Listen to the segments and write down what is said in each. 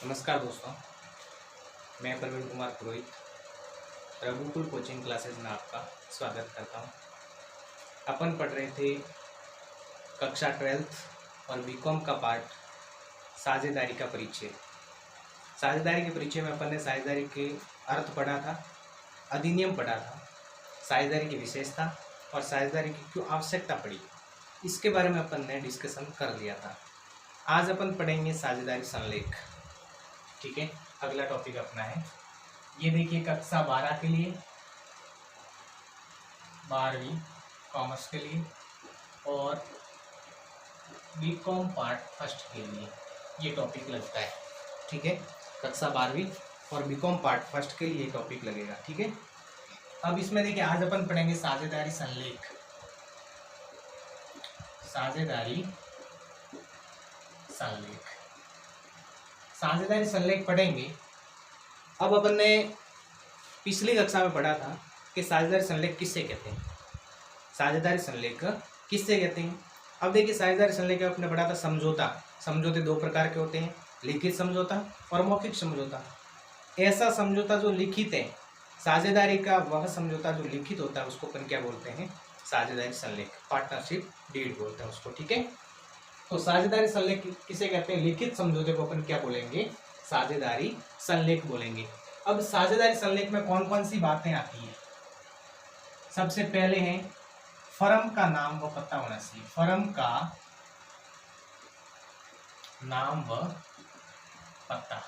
नमस्कार दोस्तों, मैं प्रवीण कुमार पुरोहित रघुकुल कोचिंग क्लासेस में आपका स्वागत करता हूं। अपन पढ़ रहे थे कक्षा 12th और बीकॉम का पार्ट साझेदारी का परिचय। साझेदारी के परिचय में अपन ने साझेदारी के अर्थ पढ़ा था, अधिनियम पढ़ा था, साझेदारी की विशेषता और साझेदारी की क्यों आवश्यकता पड़ी, इसके बारे में अपन ने डिस्कशन कर लिया था। आज अपन पढ़ेंगे साझेदारी संलेख। ठीक है, अगला टॉपिक अपना है, ये देखिए कक्षा 12 के लिए, 12वीं कॉमर्स के लिए और बीकॉम पार्ट फर्स्ट के लिए ये टॉपिक लगता है। ठीक है, कक्षा 12वीं और बीकॉम पार्ट फर्स्ट के लिए ये टॉपिक लगेगा। ठीक है, अब इसमें देखिए आज अपन पढ़ेंगे साझेदारी संलेख। साझेदारी संलेख, साझेदारी संलेख पढ़ेंगे। अब अपन ने पिछली कक्षा में पढ़ा था कि साझेदारी संलेख किससे कहते हैं, साझेदारी संलेख किससे कहते हैं। अब देखिए साझेदारी संलेख में अपने पढ़ा था समझौता। समझौते दो प्रकार के होते हैं, लिखित समझौता और मौखिक समझौता। ऐसा समझौता जो लिखित है, साझेदारी का वह समझौता जो लिखित होता है उसको अपन क्या बोलते हैं, साझेदारी संलेख, पार्टनरशिप डीड बोलते हैं उसको। ठीक है, तो साझेदारी संलेख किसे कहते हैं, लिखित समझौते को अपन क्या बोलेंगे, साझेदारी संलेख बोलेंगे। अब साझेदारी संलेख में कौन कौन सी बातें आती हैं। सबसे पहले है फर्म का नाम व पता होना चाहिए। फर्म का नाम व पता,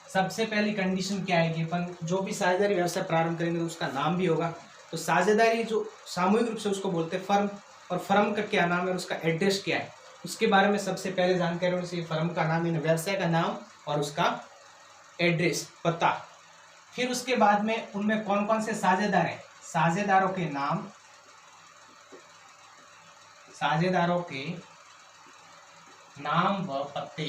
सबसे पहली कंडीशन क्या है कि अपन जो भी साझेदारी व्यवसाय प्रारंभ करेंगे तो उसका नाम भी होगा। तो साझेदारी जो सामूहिक रूप से उसको बोलते हैं फर्म, और फर्म का क्या नाम है, उसका एड्रेस क्या है, उसके बारे में सबसे पहले जानकारी होनी चाहिए। फर्म का नाम यानी व्यवसाय का नाम और उसका एड्रेस, पता। फिर उसके बाद में उनमें कौन कौन से साझेदार हैं, साझेदारों के नाम, साझेदारों के नाम व पते,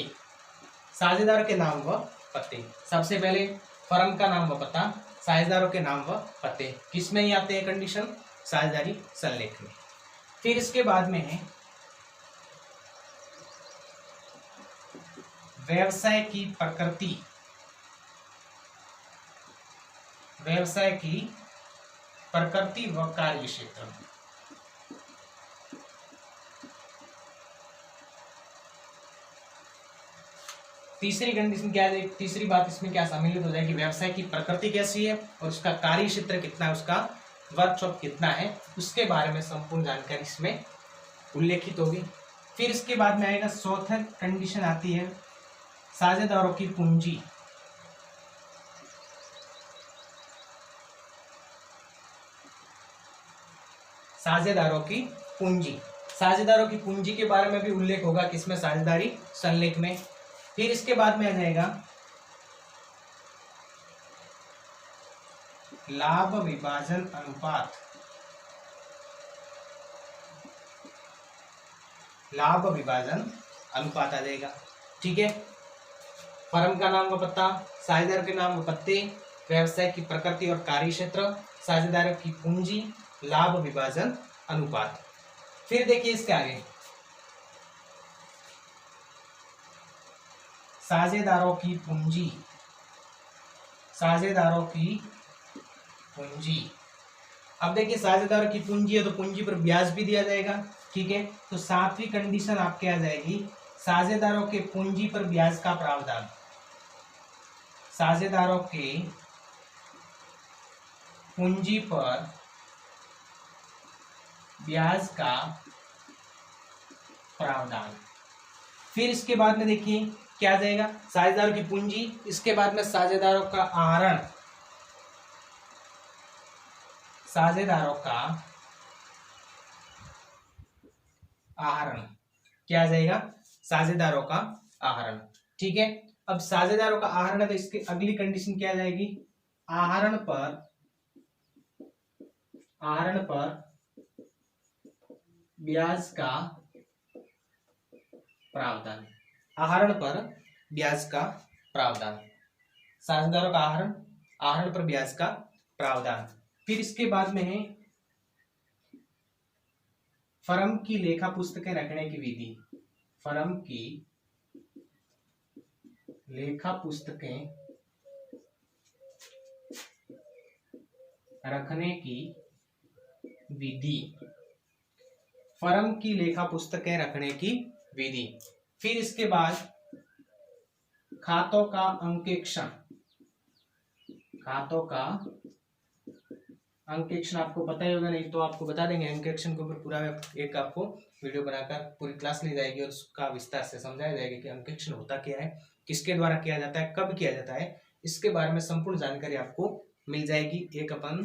साझेदारों के नाम व पते। सबसे पहले फर्म का नाम व पता, साझेदारों के नाम व पते, किसमें ही आते हैं कंडीशन, साझेदारी संलेख में। फिर इसके बाद में है व्यवसाय की प्रकृति, व्यवसाय की प्रकृति व कार्य क्षेत्र। तीसरी कंडीशन क्या है, तीसरी बात इसमें क्या सम्मिलित हो जाएगी, व्यवसाय की प्रकृति कैसी है और उसका कार्य क्षेत्र कितना है, उसका वर्कशॉप कितना है, उसके बारे में संपूर्ण जानकारी इसमें उल्लेखित होगी। फिर इसके बाद में आएगा चौथा कंडीशन आती है साझेदारों की पूंजी। साझेदारों की पूंजी, साझेदारों की पूंजी के बारे में भी उल्लेख होगा किसमें, साझेदारी संलेख में। फिर इसके बाद में आ जाएगा लाभ विभाजन अनुपात, लाभ विभाजन अनुपात आ जाएगा। ठीक है, फर्म का नाम व पता, साझेदार के नाम व पत्ते, व्यवसाय की प्रकृति और कार्य क्षेत्र, साझेदारों की पूंजी, लाभ विभाजन अनुपात। फिर देखिए इसके आगे साझेदारों की पूंजी, साझेदारों की पूंजी। अब देखिए साझेदारों की पूंजी है तो पूंजी पर ब्याज भी दिया जाएगा। ठीक है, तो सातवीं कंडीशन आपके आ जाएगी साझेदारों के पूंजी पर ब्याज का प्रावधान, साझेदारों के पूंजी पर ब्याज का प्रावधान। फिर इसके बाद में देखिए क्या आ जाएगा, साझेदारों की पूंजी, इसके बाद में साझेदारों का आहरण, साझेदारों का आहरण क्या आ जाएगा, साझेदारों का आहरण। ठीक है, अब साझेदारों का आहरण है तो इसकी अगली कंडीशन क्या आ जाएगी, आहरण पर, आहरण पर ब्याज का प्रावधान, आहरण पर ब्याज का प्रावधान, साझेदारों का आहरण, आहरण पर ब्याज का प्रावधान। फिर इसके बाद में है फर्म की लेखा पुस्तकें रखने की विधि, फर्म की लेखा पुस्तकें रखने की विधि, फर्म की लेखा पुस्तकें रखने की विधि। फिर इसके बाद खातों का अंकेक्षण, खातों का अंकेक्षण आपको पता ही होगा, नहीं तो आपको बता देंगे। अंकेक्षण के ऊपर पूरा एक आपको वीडियो बनाकर पूरी क्लास ली जाएगी और उसका विस्तार से समझाया जाएगा कि अंकेक्षण होता क्या है, किसके द्वारा किया जाता है, कब किया जाता है, इसके बारे में संपूर्ण जानकारी आपको मिल जाएगी। एक अपन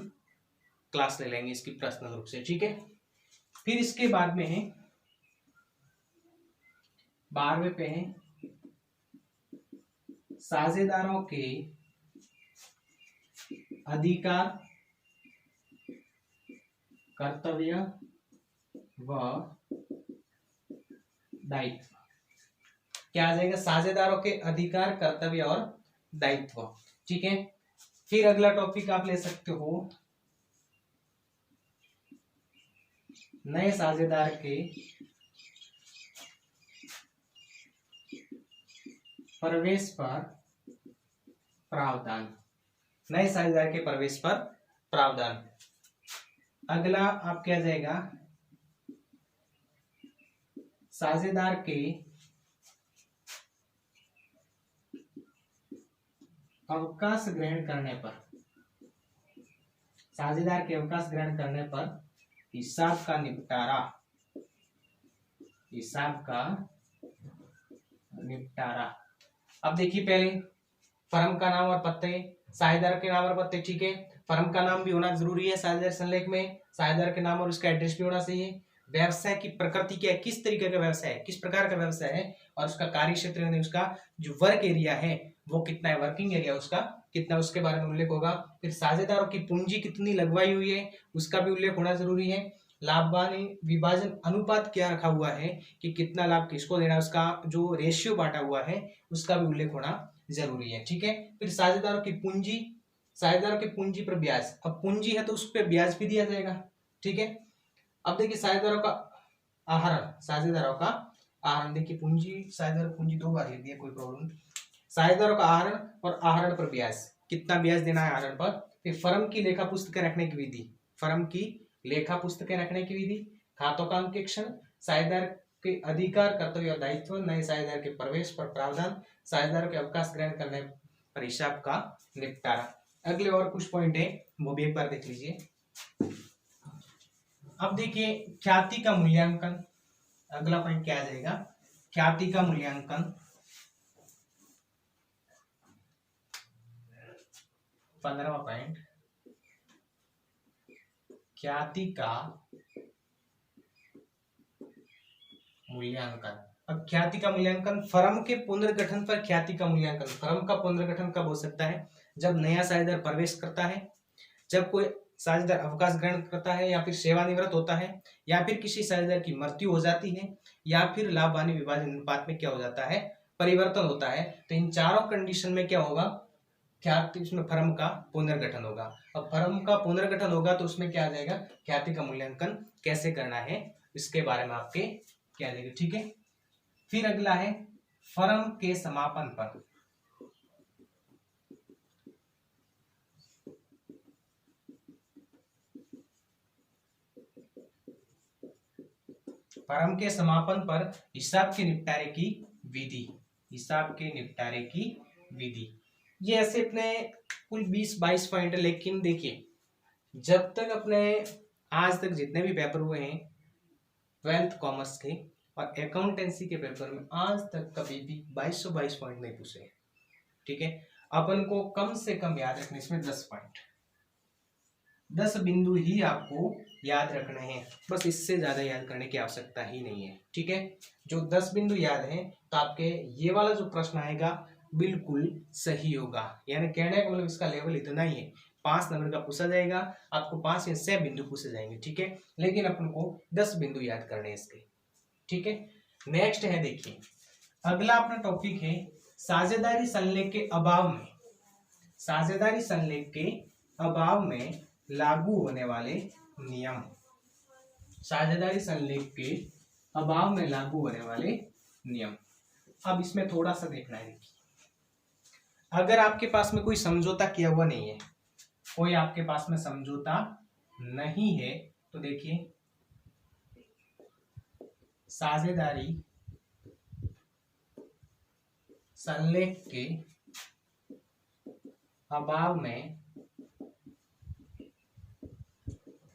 क्लास ले लेंगे इसकी पर्सनल रूप से, ठीक है। फिर इसके बाद में 12वें पे है साझेदारों के अधिकार, कर्तव्य व दायित्व। क्या आ जाएगा? साझेदारों के अधिकार, कर्तव्य और दायित्व, ठीक है। फिर अगला टॉपिक आप ले सकते हो नए साझेदार के प्रवेश पर प्रावधान, नए साझेदार के प्रवेश पर प्रावधान। अगला आप क्या जाएगा? साझेदार के अवकाश ग्रहण करने पर, साझेदार के अवकाश ग्रहण करने पर हिसाब का निपटारा, हिसाब का निपटारा। अब देखिए पहले फर्म का नाम और पत्ते, साझेदार के नाम और पत्ते, ठीक है। फर्म का नाम भी होना जरूरी है साझेदार संलेख में, साझेदार के नाम और उसका एड्रेस भी होना चाहिए। व्यवसाय की प्रकृति क्या है, किस तरीके का व्यवसाय है, किस प्रकार का व्यवसाय है, और उसका कार्य क्षेत्र यानी उसका जो वर्क एरिया है वो कितना है, वर्किंग एरिया उसका कितना, उसके बारे में उल्लेख होगा। फिर साझेदारों की पूंजी कितनी लगवाई हुई है उसका भी उल्लेख होना जरूरी है। लाभवान विभाजन अनुपात क्या रखा हुआ है कि कितना लाभ किसको देना है, उसका जो रेशियो बांटा हुआ है उसका भी उल्लेख होना जरूरी है, ठीक है। फिर साझेदारों की पूंजी, साझेदारों की पूंजी पर ब्याज, अब पूंजी है तो उस पर ब्याज भी दिया जाएगा, ठीक है। अब देखिए साझेदारों का आहरण, साझेदारों का आहरण, देखिए पूंजी, साझेदार पूंजी दो बार लिख दिया, कोई प्रॉब्लम। साझेदारों का आहरण और आहरण पर ब्याज, कितना ब्याज देना है आहरण पर। फिर फर्म की लेखा पुस्तकें रखने की विधि, फर्म की लेखा पुस्तकें रखने की विधि, खातों का अंकेक्षण, साझेदार के अधिकार, कर्तव्य और दायित्व, नए साझेदार के प्रवेश पर प्रावधान, साझेदारों के अवकाश ग्रहण करने पर हिसाब का निपटारा। अगले और कुछ पॉइंट है वो भी एक बार देख लीजिए। अब देखिए ख्याति का मूल्यांकन, अगला पॉइंट क्या आ जाएगा? ख्याति का मूल्यांकन। 15वां पॉइंट, ख्याति का मूल्यांकन। अब ख्याति का मूल्यांकन, फर्म के पुनर्गठन पर ख्याति का मूल्यांकन। फर्म का पुनर्गठन कब हो सकता है? जब नया साझेदार प्रवेश करता है, जब कोई साझेदार अवकाश ग्रहण करता है, या फिर सेवानिवृत्त होता है, या फिर किसी साझेदार की मृत्यु हो जाती है, या फिर लाभ हानि विभाजन अनुपात में क्या हो जाता है, परिवर्तन होता है। तो इन चारों कंडीशन में क्या होगा? ख्याति, उसमें फर्म का पुनर्गठन होगा। अब फर्म का पुनर्गठन होगा तो उसमें क्या आ जाएगा? ख्याति का मूल्यांकन कैसे करना है इसके बारे में आपके क्या आ जाएगा, ठीक है। फिर अगला है फर्म के समापन पर, फर्म के समापन पर हिसाब के निपटारे की विधि, हिसाब के निपटारे की विधि। ये ऐसे अपने कुल 20-22 पॉइंट है, लेकिन देखिए जब तक अपने आज तक जितने भी पेपर हुए हैं 12th कॉमर्स के और अकाउंटेंसी के पेपर में, आज तक कभी भी 2222 पॉइंट नहीं पूछे, ठीक है। अपन को कम से कम याद रखने इसमें 10 पॉइंट, 10 बिंदु ही आपको याद रखने हैं, बस इससे ज्यादा याद करने की आवश्यकता ही नहीं है, ठीक है। जो 10 बिंदु याद है तो आपके ये वाला जो प्रश्न आएगा बिल्कुल सही होगा, यानी कहने का मतलब इसका लेवल इतना ही है। 5 नंबर का पूछा जाएगा, आपको 5 या 6 बिंदु पूछे जाएंगे, ठीक है, लेकिन अपन को 10 बिंदु याद करने हैं इसके, ठीक है। नेक्स्ट है, देखिए अगला अपना टॉपिक है साझेदारी संलेख के अभाव में, साझेदारी संलेख के अभाव में लागू होने वाले नियम, साझेदारी संलेख के अभाव में लागू होने वाले नियम। अब इसमें थोड़ा सा देखना है, देखिए अगर आपके पास में कोई समझौता किया हुआ नहीं है, कोई आपके पास में समझौता नहीं है, तो देखिए साझेदारी संलेख के अभाव में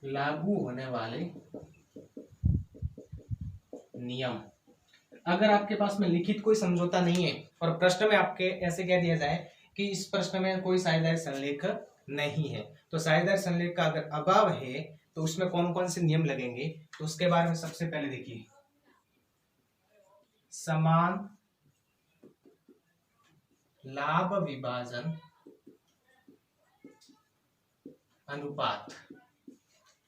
लागू होने वाले नियम। अगर आपके पास में लिखित कोई समझौता नहीं है और प्रश्न में आपके ऐसे कह दिया जाए कि इस प्रश्न में कोई साझेदारी संलेख नहीं है, तो साझेदारी संलेख का अगर अभाव है तो उसमें कौन कौन से नियम लगेंगे, तो उसके बारे में सबसे पहले देखिए समान लाभ विभाजन अनुपात।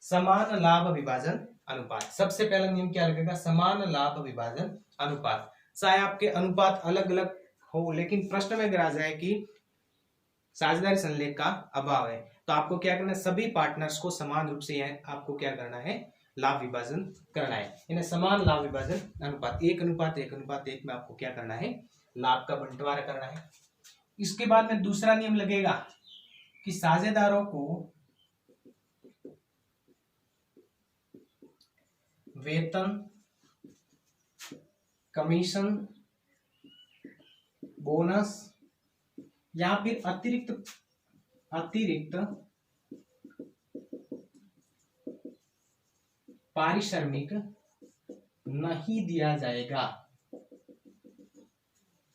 समान लाभ विभाजन अनुपात, सबसे पहला नियम क्या लगेगा, समान लाभ विभाजन अनुपात। चाहे आपके अनुपात अलग अलग हो, लेकिन प्रश्न में अगर आ जाए कि साझेदारी संलेख का अभाव है, तो आपको क्या करना है, सभी पार्टनर्स को समान रूप से आपको क्या करना है, लाभ विभाजन करना है। इन्हें समान लाभ विभाजन अनुपात 1:1:1 में आपको क्या करना है, लाभ का बंटवारा करना है। इसके बाद में दूसरा नियम लगेगा कि साझेदारों को वेतन, कमीशन, बोनस या फिर अतिरिक्त पारिश्रमिक नहीं दिया जाएगा।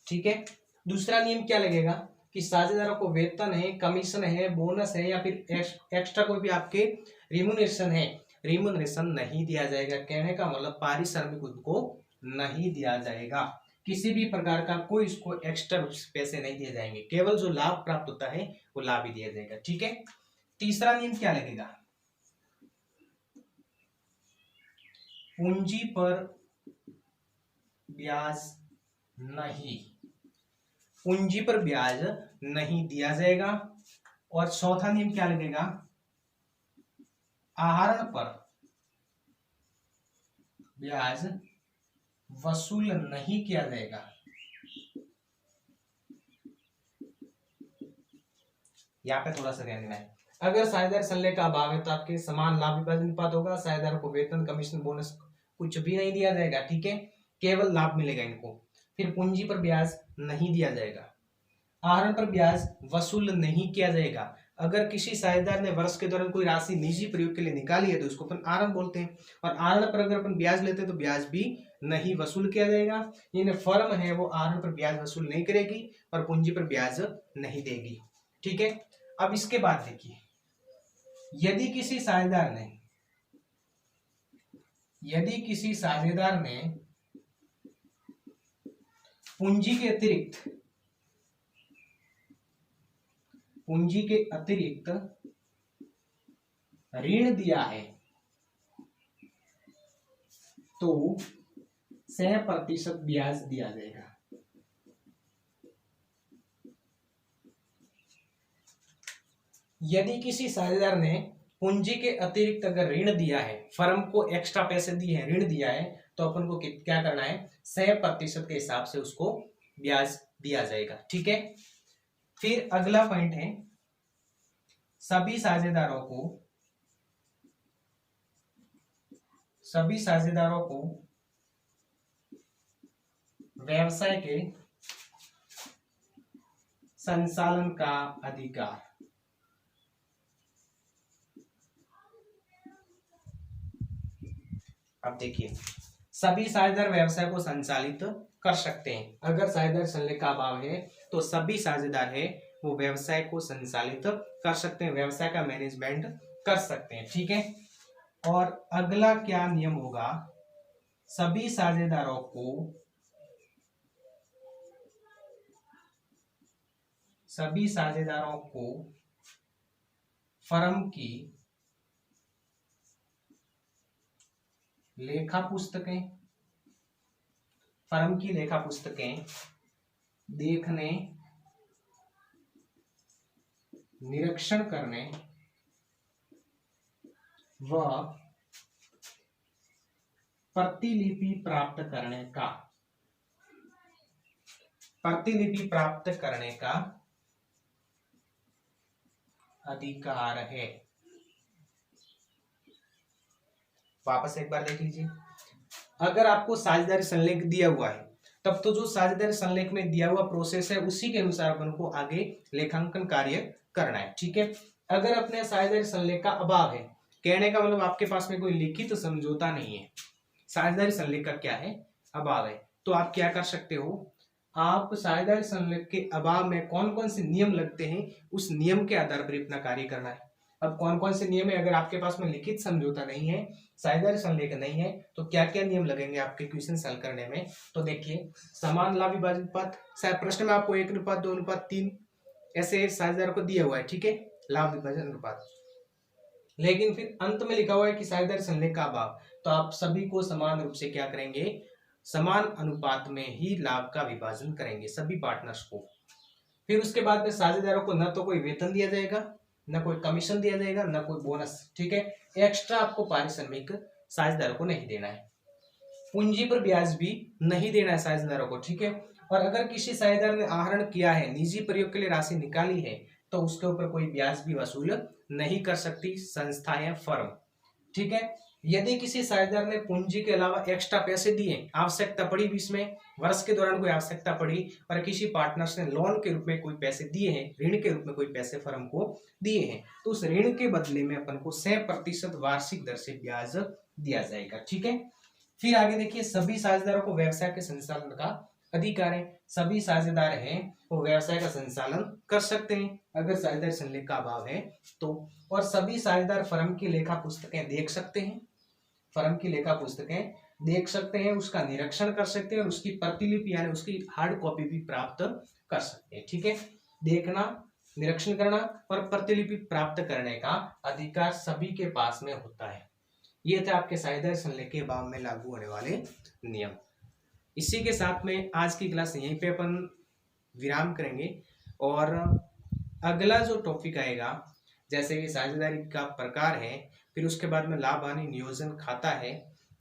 ठीक है, दूसरा नियम क्या लगेगा कि साझेदारों को वेतन है, कमीशन है, बोनस है या फिर एक्स्ट्रा कोई भी आपके रिम्यूनरेशन नहीं दिया जाएगा। कहने का मतलब पारिश्रमिक उनको नहीं दिया जाएगा, किसी भी प्रकार का कोई इसको एक्स्ट्रा पैसे नहीं दिए जाएंगे, केवल जो लाभ प्राप्त होता है वो लाभ ही दिया जाएगा। ठीक है, तीसरा नियम क्या लगेगा, पूंजी पर ब्याज नहीं, पूंजी पर ब्याज नहीं दिया जाएगा। और चौथा नियम क्या लगेगा, आहरण पर ब्याज वसूल नहीं किया जाएगा। यहाँ पे थोड़ा सा ध्यान देना है, अगर साझेदारी संलेख का अभाव है तो आपके समान लाभ विभाजन अनुपात होगा, साझेदारों को वेतन, कमीशन, बोनस कुछ भी नहीं दिया जाएगा। ठीक है, केवल लाभ मिलेगा इनको। फिर पूंजी पर ब्याज नहीं दिया जाएगा, आहरण पर ब्याज वसूल नहीं किया जाएगा। अगर किसी साझेदार ने वर्ष के दौरान कोई राशि निजी प्रयोग के लिए निकाली है तो उसको अपन आहरण बोलते हैं, और आहरण पर अगर अपन ब्याज लेते हैं तो ब्याज भी नहीं वसूल किया जाएगा। यानी फर्म है वो आहरण पर ब्याज वसूल नहीं करेगी और पूंजी पर ब्याज नहीं देगी। ठीक है, अब इसके बाद देखिए, यदि किसी साझेदार ने पूंजी के अतिरिक्त ऋण दिया है तो 100% ब्याज दिया जाएगा। यदि किसी साझेदार ने पूंजी के अतिरिक्त अगर ऋण दिया है, फर्म को एक्स्ट्रा पैसे दिए हैं, ऋण दिया है, तो अपन को क्या करना है, 100% के हिसाब से उसको ब्याज दिया जाएगा। ठीक है, फिर अगला पॉइंट है, सभी साझेदारों को व्यवसाय के संचालन का अधिकार। अब देखिए, सभी साझेदार व्यवसाय को संचालित कर सकते हैं। अगर साझेदार संलेख का अभाव है तो सभी साझेदार है वो व्यवसाय को संचालित कर सकते हैं, व्यवसाय का मैनेजमेंट कर सकते हैं। ठीक है, और अगला क्या नियम होगा, सभी साझेदारों को फर्म की लेखा पुस्तकें देखने, निरीक्षण करने व प्रतिलिपि प्राप्त करने का अधिकार है। वापस एक बार देख लीजिए, अगर आपको साझेदारी संलेख दिया हुआ है तब तो जो साझेदारी संलेख में दिया हुआ प्रोसेस है उसी के अनुसार अपन को आगे लेखांकन कार्य करना है। ठीक है, अगर अपने साझेदारी संलेख का अभाव है, कहने का मतलब आपके पास में कोई लिखित समझौता नहीं है, साझेदारी संलेख का क्या है, अभाव है, तो आप क्या कर सकते हो, आप साझेदारी संलेख के अभाव में कौन कौन से नियम लगते हैं उस नियम के आधार पर अपना कार्य करना है। अब कौन कौन से नियम है, अगर आपके पास में लिखित समझौता नहीं है, साझेदारी संलेख नहीं है, तो क्या क्या नियम लगेंगे आपके क्वेश्चन सॉल्व करने में। तो देखिए, समान लाभ विभाजन अनुपात, शायद प्रश्न में आपको 1:2, 2:3 ऐसे साझेदार को दिया हुआ है। ठीक है, लाभ विभाजन अनुपात, लेकिन फिर अंत में लिखा हुआ है कि साझेदारी संलेख का अभाव, तो आप सभी को समान रूप से क्या करेंगे, समान अनुपात में ही लाभ का विभाजन करेंगे सभी पार्टनर्स को। फिर उसके बाद में साझेदारों को न तो कोई वेतन दिया जाएगा, न कोई कमीशन दिया जाएगा, न कोई बोनस। ठीक है, एक्स्ट्रा आपको पारिश्रमिक साझेदारों को नहीं देना है, पूंजी पर ब्याज भी नहीं देना है साझेदारों को। ठीक है, और अगर किसी साझेदार ने आहरण किया है, निजी प्रयोग के लिए राशि निकाली है, तो उसके ऊपर कोई ब्याज भी वसूल नहीं कर सकती संस्था या फर्म। ठीक है, यदि किसी साझेदार ने पूंजी के अलावा एक्स्ट्रा पैसे दिए, आवश्यकता पड़ी बीच में, वर्ष के दौरान कोई आवश्यकता पड़ी और किसी पार्टनर्स ने लोन के रूप में कोई पैसे दिए हैं, ऋण के रूप में कोई पैसे फर्म को दिए हैं, तो उस ऋण के बदले में अपन को 6% वार्षिक दर से ब्याज दिया जाएगा। ठीक है, फिर आगे देखिए, सभी साझेदारों को व्यवसाय के संचालन का अधिकार है, सभी साझेदार हैं वो व्यवसाय का संचालन कर सकते हैं अगर साझेदारी संलेख का अभाव है तो। और सभी साझेदार फर्म की लेखा पुस्तकें देख सकते हैं, फर्म की लेखा पुस्तकें देख सकते हैं, उसका निरीक्षण कर सकते हैं और उसकी प्रतिलिपि यानी उसकी हार्ड कॉपी भी प्राप्त कर सकते हैं। ठीक है, देखना, निरीक्षण करना और प्रतिलिपि प्राप्त करने का अधिकार सभी के पास में होता है। ये थे आपके साझेदारी संलेख के अभाव में लागू होने वाले नियम। इसी के साथ में आज की क्लास यहीं पे अपन विराम करेंगे और अगला जो टॉपिक आएगा, जैसे कि साझेदारी का प्रकार है, फिर उसके बाद में लाभ हानि नियोजन खाता है,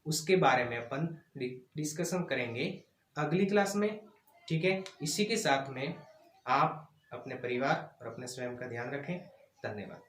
उसके बारे में अपन डिस्कशन करेंगे अगली क्लास में। ठीक है, इसी के साथ में आप अपने परिवार और अपने स्वयं का ध्यान रखें। धन्यवाद।